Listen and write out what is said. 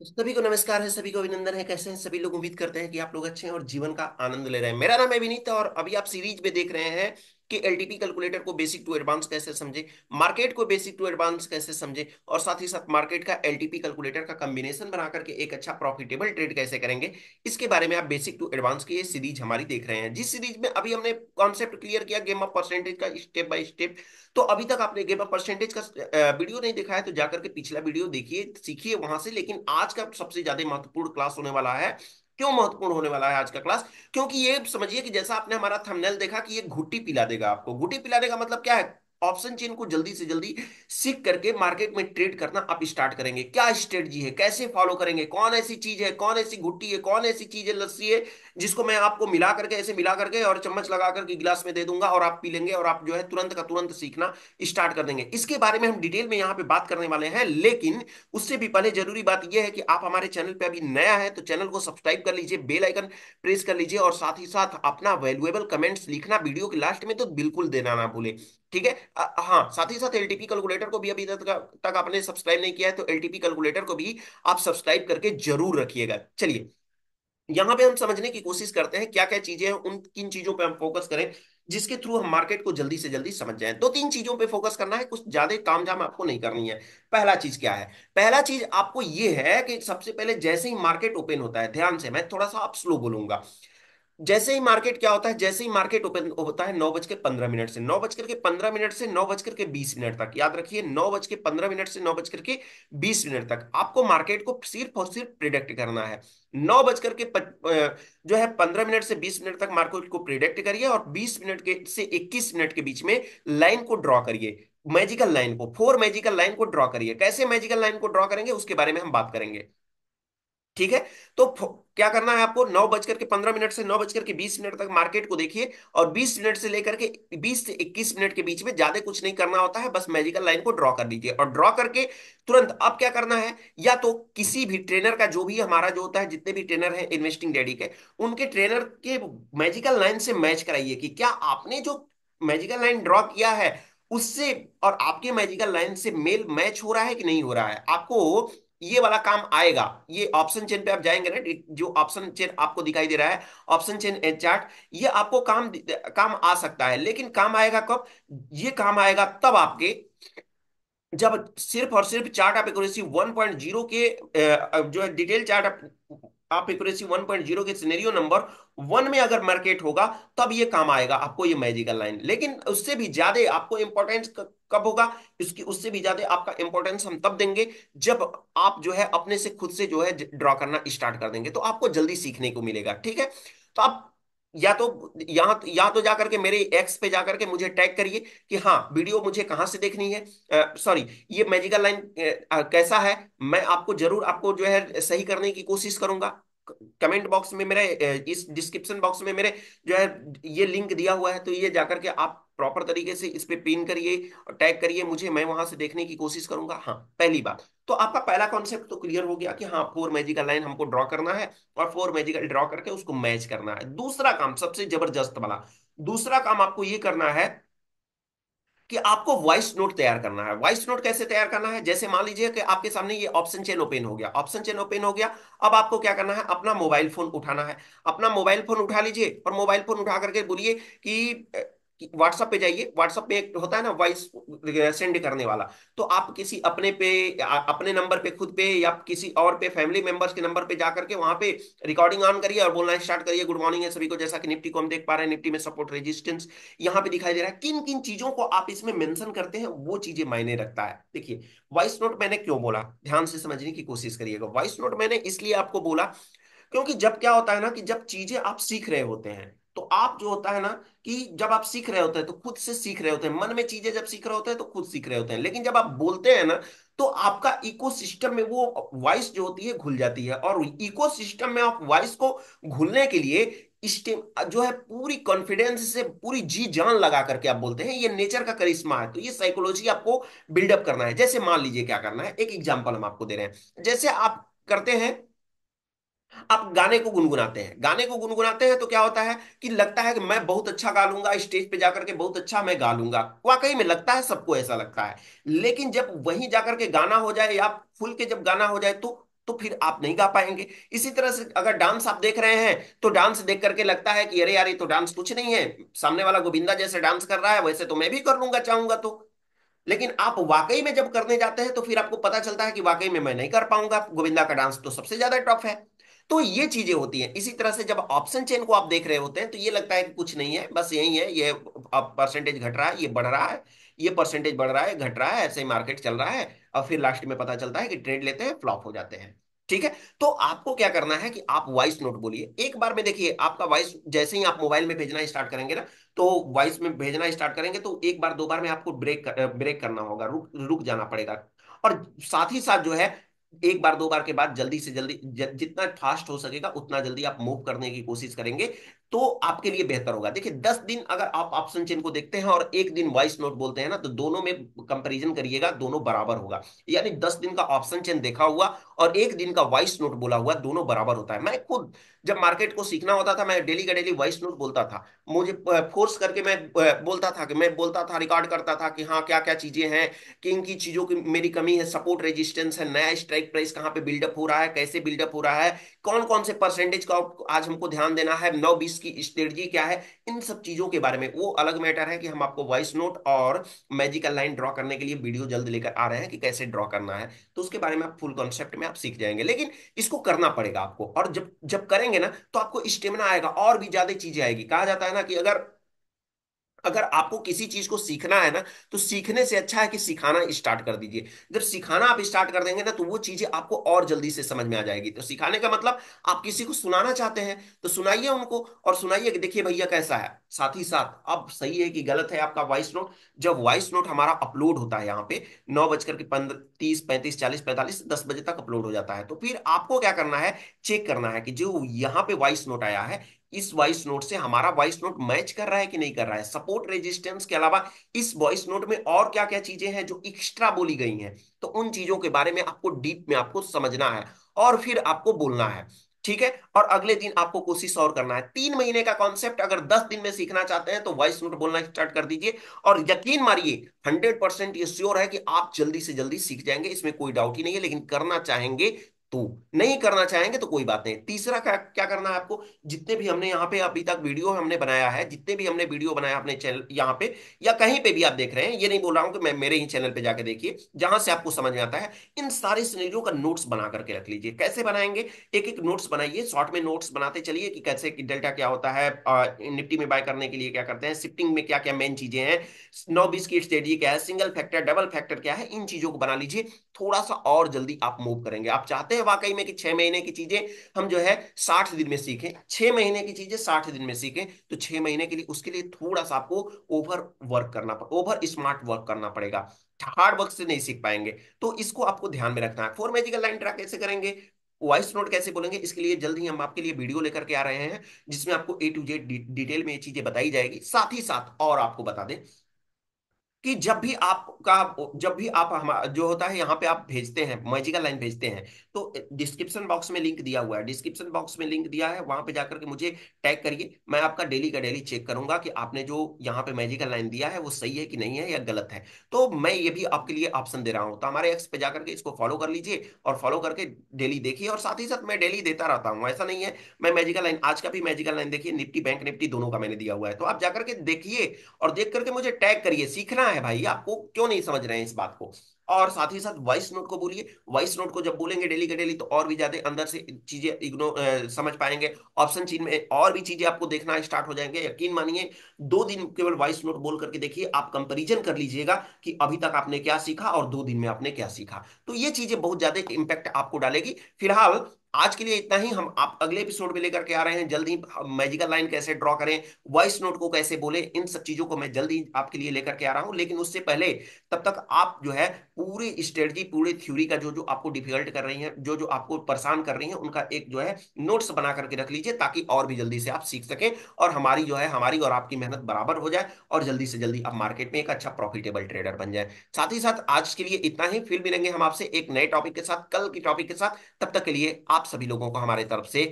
सभी को नमस्कार है, सभी को अभिनंदन है। कैसे हैं सभी लोग? उम्मीद करते हैं कि आप लोग अच्छे हैं और जीवन का आनंद ले रहे हैं। मेरा नाम है विनीत और अभी आप सीरीज में देख रहे हैं कि एलटीपी कैलकुलेटर को बेसिक टू एडवांस कैसे समझे, मार्केट को बेसिक टू एडवांस कैसे समझे और साथ ही साथ मार्केट का एलटीपी कैलकुलेटर का कॉम्बिनेशन बना करके एक अच्छा प्रॉफिटेबल ट्रेड कैसे करेंगे, इसके बारे में आप बेसिक टू एडवांस की ये सीरीज हमारी देख रहे हैं। जिस सीरीज में अभी हमने कॉन्सेप्ट क्लियर किया गेम ऑफ परसेंटेज का स्टेप बाय स्टेप। तो अभी तक आपने गेम ऑफ परसेंटेज का वीडियो नहीं देखा है तो जाकर के पिछला वीडियो देखिए, सीखिए वहां से। लेकिन आज का सबसे ज्यादा महत्वपूर्ण क्लास होने वाला है। क्यों महत्वपूर्ण होने वाला है आज का क्लास? क्योंकि ये समझिए कि जैसा आपने हमारा थंबनेल देखा कि ये घुट्टी पिला देगा आपको। घुट्टी पिला देगा मतलब क्या है? ऑप्शन चेन को जल्दी से जल्दी सीख करके मार्केट में ट्रेड करना आप स्टार्ट करेंगे। क्या स्ट्रेटजी है, कैसे फॉलो करेंगे, कौन ऐसी चीज है, कौन ऐसी घुट्टी है, कौन ऐसी चीज है, लस्सी है जिसको मैं आपको मिला करके, ऐसे मिला करके और चम्मच लगा करके गिलास में दे दूंगा और आप पी लेंगे और आप जो है तुरंत का तुरंत सीखना स्टार्ट कर देंगे। इसके बारे में हम डिटेल में यहाँ पे बात करने वाले हैं। लेकिन उससे भी पहले जरूरी बात यह है कि आप हमारे चैनल पे अभी नया है तो चैनल को सब्सक्राइब कर लीजिए, बेल आइकन प्रेस कर लीजिए और साथ ही साथ अपना वैल्यूएबल कमेंट्स लिखना वीडियो के लास्ट में तो बिल्कुल देना ना भूले। ठीक है? हाँ, साथ ही साथ एलटीपी कैलकुलेटर को भी अभी तक आपने सब्सक्राइब नहीं किया है तो एलटीपी कैलकुलेटर को भी आप सब्सक्राइब करके जरूर रखिएगा। चलिए, यहां पे हम समझने की कोशिश करते हैं क्या क्या चीजें हैं, उन किन चीजों पे हम फोकस करें जिसके थ्रू हम मार्केट को जल्दी से जल्दी समझ जाएं। दो तीन चीजों पे फोकस करना है, कुछ ज्यादा तामझाम आपको नहीं करनी है। पहला चीज क्या है? पहला चीज आपको ये है कि सबसे पहले जैसे ही मार्केट ओपन होता है, ध्यान से, मैं थोड़ा सा आप स्लो बोलूंगा। जैसे ही मार्केट क्या होता है, जैसे ही मार्केट ओपन होता है 9:15 से 9:15 से 9:20 तक, याद रखिए 9:15 से 9:20 तक आपको मार्केट को सिर्फ और सिर्फ प्रिडिक्ट करना है। 9 बजकर के जो है 15 मिनट से 20 मिनट तक मार्केट को प्रिडिक्ट करिए और 20 मिनट के से 21 मिनट के बीच में लाइन को ड्रॉ करिए। मैजिकल लाइन को, फोर मैजिकल लाइन को ड्रॉ करिए। कैसे मैजिकल लाइन को ड्रॉ करेंगे उसके बारे में हम बात करेंगे। ठीक है? तो क्या करना है आपको? 9:15 से 9:20 तक मार्केट को देखिए और 20 मिनट से लेकर के 20 से 21 मिनट के बीच में ज्यादा कुछ नहीं करना होता है, बस मैजिकल लाइन को ड्रॉ कर दीजिए और ड्रॉ करके तुरंत अब क्या करना है, या तो किसी भी ट्रेनर का, जो भी हमारा जो होता है, जितने भी ट्रेनर हैं इन्वेस्टिंग डैडी के, उनके ट्रेनर के मैजिकल लाइन से मैच कराइए कि क्या आपने जो मैजिकल लाइन ड्रॉ किया है उससे और आपके मैजिकल लाइन से मेल मैच हो रहा है कि नहीं हो रहा है। आपको ये वाला काम आएगा। ये ऑप्शन चेन पे आप जाएंगे ना, जो ऑप्शन चेन आपको दिखाई दे रहा है, ऑप्शन चेन एज चार्ट, ये आपको काम आ सकता है। लेकिन काम आएगा कब? ये काम आएगा तब आपके, जब सिर्फ और सिर्फ चार्ट आप एक्यूरेसी 1.0 के जो है डिटेल चार्ट आप एक्यूरेसी 1.0 के सिनेरियो नंबर 1 में अगर मार्केट होगा तब ये काम आएगा आपको, ये मैजिकल लाइन। लेकिन उससे भी ज्यादा आपको इंपॉर्टेंस कब होगा? इसकी उससे भी ज्यादा आपका इंपॉर्टेंस हम तब देंगे जब आप जो है अपने से खुद से जो है ड्रॉ करना स्टार्ट कर देंगे, तो आपको जल्दी सीखने को मिलेगा। ठीक है? तो आप या तो जाकर के मेरे एक्स पे जाकर के मुझे टैग करिए कि हाँ वीडियो मुझे कहाँ से देखनी है, सॉरी, ये मैजिकल लाइन कैसा है। मैं आपको जरूर आपको जो है सही करने की कोशिश करूंगा। कमेंट बॉक्स में मेरे इस डिस्क्रिप्शन बॉक्स में मेरे जो है ये लिंक दिया हुआ है, तो ये जाकर के आप प्रॉपर तरीके से इस पे पिन करिए और टैग करिए मुझे, मैं वहां से देखने की कोशिश करूंगा। हाँ, पहली बात तो आपका पहला कॉन्सेप्ट तो क्लियर हो गया कि हाँ, फोर मैजिकल लाइन हमको ड्रॉ करना है और फोर मैजिकल ड्रॉ करके उसको मैच करना है। दूसरा काम, सबसे जबरदस्त वाला दूसरा काम आपको ये करना है कि आपको वॉइस नोट तैयार करना है। वॉइस नोट कैसे तैयार करना है? जैसे मान लीजिए कि आपके सामने ये ऑप्शन चेन ओपन हो गया, ऑप्शन चेन ओपन हो गया। अब आपको क्या करना है? अपना मोबाइल फोन उठाना है। अपना मोबाइल फोन उठा लीजिए और मोबाइल फोन उठा करके बोलिए कि व्हाट्सएप पे जाइए। व्हाट्सएप पे एक होता है ना वॉइस सेंड करने वाला, तो आप किसी अपने पे अपने नंबर पे खुद पे या किसी और पे फैमिली मेंबर्स के नंबर पे जाकर के वहां पे रिकॉर्डिंग ऑन करिए और बोलना स्टार्ट करिए, गुड मॉर्निंग है सभी को। जैसा कि निफ्टी को हम देख पा रहे हैं, निफ्टी में सपोर्ट रेजिस्टेंस यहाँ पे दिखाई दे रहा है। किन किन चीजों को आप इसमें मेंशन करते हैं वो चीजें मायने रखता है। देखिए, वॉइस नोट मैंने क्यों बोला, ध्यान से समझने की कोशिश करिएगा। वॉइस नोट मैंने इसलिए आपको बोला क्योंकि जब क्या होता है ना कि जब चीजें आप सीख रहे होते हैं तो आप जो होता है ना कि जब आप सीख रहे होते हैं तो खुद से सीख रहे होते हैं, मन में चीजें जब सीख रहे होते हैं तो खुद सीख रहे होते हैं। लेकिन जब आप बोलते हैं ना तो आपका इकोसिस्टम में वो वॉइस जो होती है घुल जाती है, और इकोसिस्टम में आप वॉइस को घुलने के लिए स्टेम जो है पूरी कॉन्फिडेंस से पूरी जी जान लगा करके आप बोलते हैं। ये नेचर का करिश्मा है, तो ये साइकोलॉजी आपको बिल्डअप करना है। जैसे मान लीजिए क्या करना है, एक एग्जांपल हम आपको दे रहे हैं। जैसे आप करते हैं, आप गाने को गुनगुनाते हैं, गाने को गुनगुनाते हैं तो क्या होता है कि लगता है कि मैं बहुत अच्छा गा लूंगा, स्टेज पे जाकर के बहुत अच्छा मैं गा लूंगा। वाकई में लगता है, सबको ऐसा लगता है। लेकिन जब वहीं जाकर के गाना हो जाए या फुल के जब गाना हो जाए तो तो फिर आप नहीं गा पाएंगे। इसी तरह से अगर डांस आप देख रहे हैं तो डांस देख करके लगता है कि अरे यार ये तो डांस कुछ नहीं है, सामने वाला गोविंदा जैसे डांस कर रहा है वैसे तो मैं भी कर लूंगा चाहूंगा तो। लेकिन आप वाकई में जब करने जाते हैं तो फिर आपको पता चलता है कि वाकई में मैं नहीं कर पाऊंगा, गोविंदा का डांस तो सबसे ज्यादा टफ है। तो ये चीजें होती हैं। इसी तरह से जब ऑप्शन चेन को आप देख रहे होते हैं तो ये लगता है कि कुछ नहीं है, बस यही है, ये अब परसेंटेज घट रहा है, ये बढ़ रहा है, ये परसेंटेज बढ़ रहा है, घट रहा है, ऐसे ही मार्केट चल रहा है। और फिर लास्ट में पता चलता है कि ट्रेड लेते हैं, फ्लॉप हो जाते हैं। ठीक है। तो आपको क्या करना है कि आप वॉइस नोट बोलिए एक बार में। देखिए आपका वॉइस जैसे ही आप मोबाइल में भेजना स्टार्ट करेंगे ना, तो वॉइस में भेजना स्टार्ट करेंगे तो एक बार दो बार में आपको ब्रेक करना होगा, रुक रुक जाना पड़ेगा। और साथ ही साथ जो है एक बार दो बार के बाद जल्दी से जल्दी जितना फास्ट हो सकेगा उतना जल्दी आप मूव करने की कोशिश करेंगे तो आपके लिए बेहतर होगा। देखिए 10 दिन अगर आप ऑप्शन चेन को देखते हैं और एक दिन वॉइस नोट बोलते हैं ना, तो दोनों में कंपैरिजन करिएगा, दोनों बराबर होगा। यानी 10 दिन का ऑप्शन चेन देखा हुआ और एक दिन का वॉइस नोट बोला हुआ दोनों बराबर होता है। मैं खुद जब मार्केट को सीखना होता था मैं डेली का डेली वॉइस नोट बोलता था। मुझे फोर्स करके मैं बोलता था, कि मैं बोलता था, रिकॉर्ड करता था कि हाँ क्या क्या चीजें हैं, किन की चीजों की मेरी कमी है, सपोर्ट रेजिस्टेंस है, नया स्ट्राइक प्राइस कहाँ पे बिल्डअप हो रहा है, कैसे बिल्डअप हो रहा है, कौन कौन से परसेंटेज का आज हमको ध्यान देना है, 9-20 की स्ट्रेटजी क्या है, इन सब चीजों के बारे में। वो अलग मैटर है कि हम आपको वॉइस नोट और मैजिकल लाइन ड्रॉ करने के लिए वीडियो जल्द लेकर आ रहे हैं कि कैसे ड्रॉ करना है, तो उसके बारे में आप फुल कॉन्सेप्ट में आप सीख जाएंगे। लेकिन इसको करना पड़ेगा आपको, और जब जब करेंगे ना तो आपको स्टेमिना आएगा और भी ज्यादा चीजें आएगी। कहा जाता है ना कि अगर अगर आपको किसी चीज को सीखना है ना, तो सीखने से अच्छा है कि सिखाना स्टार्ट कर दीजिए। जब सिखाना आप स्टार्ट कर देंगे ना तो वो चीजें आपको और जल्दी से समझ में आ जाएगी। तो सिखाने का मतलब आप किसी को सुनाना चाहते हैं तो सुनाइए उनको, और सुनाइए कि देखिए भैया कैसा है। साथ ही साथ अब सही है कि गलत है आपका वॉइस नोट, जब वॉइस नोट हमारा अपलोड होता है यहाँ पे 9:15 30 35 40 45 10 बजे तक अपलोड हो जाता है, तो फिर आपको क्या करना है, चेक करना है कि जो यहाँ पे वॉइस नोट आया है इस वॉइस नोट से हमारा वॉइस नोट मैच कर रहा है कि नहीं कर रहा है। सपोर्ट रेजिस्टेंस के अलावा इस वॉइस नोट में और क्या क्या चीजें हैं जो एक्स्ट्रा बोली गई हैं, तो उन चीजों के बारे में आपको डीप में आपको समझना है और फिर आपको बोलना है। ठीक है। और अगले दिन आपको कोशिश और करना है। 3 महीने का कॉन्सेप्ट अगर 10 दिन में सीखना चाहते हैं तो वॉइस नोट बोलना स्टार्ट कर दीजिए, और यकीन मारिए 100% ये श्योर है कि आप जल्दी से जल्दी सीख जाएंगे, इसमें कोई डाउट ही नहीं है। लेकिन करना चाहेंगे तो, नहीं करना चाहेंगे तो कोई बात नहीं। तीसरा क्या क्या करना है आपको, जितने भी हमने यहाँ पे अभी तक वीडियो हमने बनाया है, जितने भी हमने वीडियो बनाया अपने चैनल यहाँ पे या कहीं पे भी आप देख रहे हैं, ये नहीं बोल रहा हूँ कि मैं मेरे ही चैनल पे जाके देखिए जहां से आपको समझ में आता है, इन सारे सिनेरियो का नोट्स बना करके रख लीजिए। कैसे बनाएंगे, एक एक नोट्स बनाइए, शॉर्ट में नोट्स बनाते चलिए कि कैसे कि डेल्टा क्या होता है, निफ्टी में बाय करने के लिए क्या करते हैं, शिफ्टिंग में क्या क्या मेन चीजें हैं, 9-20 की स्ट्रेटजी क्या है, सिंगल फैक्टर डबल फैक्टर क्या है, इन चीजों को बना लीजिए। थोड़ा सा और जल्दी आप मूव करेंगे। आप चाहते हैं वाकई में कि 6 महीने की चीजें हम जो है 60 दिन में सीखें, 6 महीने की चीजें 60 दिन में सीखें, तो 6 महीने के लिए उसके लिए थोड़ा सा आपको ओवर वर्क करना, ओवर स्मार्ट वर्क करना पड़ेगा। हार्ड वर्क से नहीं सीख पाएंगे। तो इसको आपको ध्यान में रखना है। फोर मैजिकल लाइन ट्रैक कैसे करेंगे, वॉइस नोट कैसे बोलेंगे, इसके लिए जल्द ही हम आपके लिए वीडियो लेकर के आ रहे हैं जिसमें आपको A to Z डिटेल में ये चीजें बताई जाएगी। साथ ही साथ और आपको बता दें कि जब भी आप हम जो होता है यहाँ पे आप भेजते हैं मैजिकल लाइन भेजते हैं, तो डिस्क्रिप्शन बॉक्स में लिंक दिया हुआ है, डिस्क्रिप्शन बॉक्स में लिंक दिया है, वहां पे जाकर के मुझे टैग करिए। मैं आपका डेली का डेली चेक करूंगा कि आपने जो यहाँ पे मैजिकल लाइन दिया है वो सही है कि नहीं है या गलत है। तो मैं ये भी आपके लिए ऑप्शन दे रहा हूँ, तो हमारे एक्स पे जाकर के इसको फॉलो कर लीजिए और फॉलो करके डेली देखिए। और साथ ही साथ मैं डेली देता रहता हूँ, ऐसा नहीं है। मैं मैजिकल लाइन आज का भी मैजिकल लाइन देखिए, निफ्टी बैंक निफ्टी दोनों का मैंने दिया हुआ है, तो आप जाकर के देखिए और देख करके मुझे टैग करिए। सीखना है भाई, आपको क्यों नहीं समझ रहे हैं इस बात को। और साथ ही साथ वॉइस नोट को बोलिए। वॉइस नोट को जब बोलेंगे डेली के डेली तो और भी ज्यादा अंदर से चीजें समझ पाएंगे। ऑप्शन चीन में और भी चीजें आपको देखना स्टार्ट हो जाएंगे। यकीन मानिए 2 दिन केवल वॉइस नोट बोल करके देखिए, आप कंपैरिजन कर लीजिएगा कि अभी तक आपने क्या सीखा और 2 दिन में आपने क्या सीखा। तो ये चीजें बहुत ज्यादा इम्पैक्ट आपको डालेगी। फिलहाल आज के लिए इतना ही। हम आप अगले एपिसोड में लेकर के आ रहे हैं जल्द ही, मैजिकल लाइन कैसे ड्रॉ करें, वॉइस नोट को कैसे बोले, इन सब चीजों को मैं जल्दी आपके लिए लेकर के आ रहा हूं। लेकिन उससे पहले तब तक आप जो है पूरी स्ट्रेटजी पूरी थ्योरी का जो जो आपको डिफिकल्ट कर रही हैं, जो जो आपको परेशान कर रही हैं, उनका एक जो है नोट्स बना करके रख लीजिए, ताकि और भी जल्दी से आप सीख सकें और हमारी जो है हमारी और आपकी मेहनत बराबर हो जाए और जल्दी से जल्दी आप मार्केट में एक अच्छा प्रॉफिटेबल ट्रेडर बन जाए। साथ ही साथ आज के लिए इतना ही। फिर मिलेंगे हम आपसे एक नए टॉपिक के साथ, कल की टॉपिक के साथ। तब तक के लिए आप सभी लोगों को हमारे तरफ से